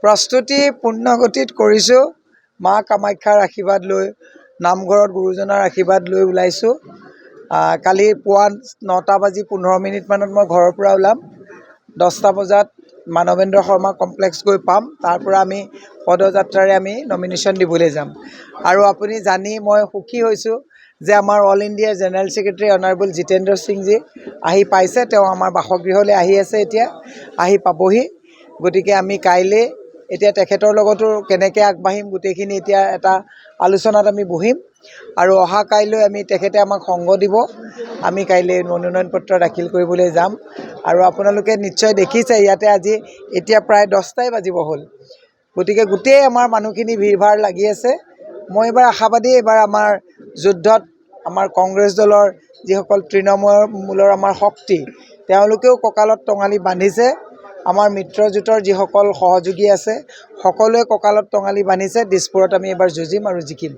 প্ৰস্তুতি পূৰ্ণগতিত কৰিছোঁ। মা কামাখ্যাৰ আশীৰ্বাদ লৈ নামঘৰত গুৰুজনাৰ আশীৰ্বাদ লৈ ওলাইছোঁ। কালি পুৱা 9:15 মানত মই ঘৰৰ পৰা ওলাম। 10টা বজাত মানৱেন্দ্ৰ শৰ্মা কমপ্লেক্স গৈ পাম। তাৰ পৰা আমি পদযাত্ৰাৰে আমি নমিনেশ্যন দিবলৈ যাম। আৰু আপুনি জানি মই সুখী হৈছোঁ যে আমাৰ all India general secretary honourable Jitendra Singhji আহি পাইছে। তেওঁ আমাৰ বাসগৃহলৈ আহি আছে, এতিয়া আহি পাবহি। গতিকে আমি কাইলৈ এতিয়া তেখেতৰ লগতো কেনেকৈ আগবাঢ়িম গোটেইখিনি এতিয়া এটা আলোচনাত আমি বহিম। আৰু অহা কাইলৈ আমি তেখেতে আমাক সংগ দিব। আমি কাইলৈ মনোনয়ন পত্ৰ দাখিল কৰিবলৈ যাম। আৰু আপোনালোকে নিশ্চয় দেখিছে ইয়াতে আজি এতিয়া প্ৰায় 10টাই বাজিব হ'ল। গতিকে গোটেই আমাৰ মানুহখিনি ভিৰ ভাৰ লাগি আছে। মই এইবাৰ আশাবাদী, এইবাৰ আমাৰ যুদ্ধত আমাৰ কংগ্ৰেছ দলৰ যিসকল তৃণমূলৰ আমাৰ শক্তি, তেওঁলোকেও কঁকালত টঙালি বান্ধিছে। আমাৰ মিত্ৰজোঁটৰ যিসকল সহযোগী আছে সকলোৱে কঁকালত টঙালি বান্ধিছে। দিছপুৰত আমি এইবাৰ যুঁজিম আৰু জিকিম।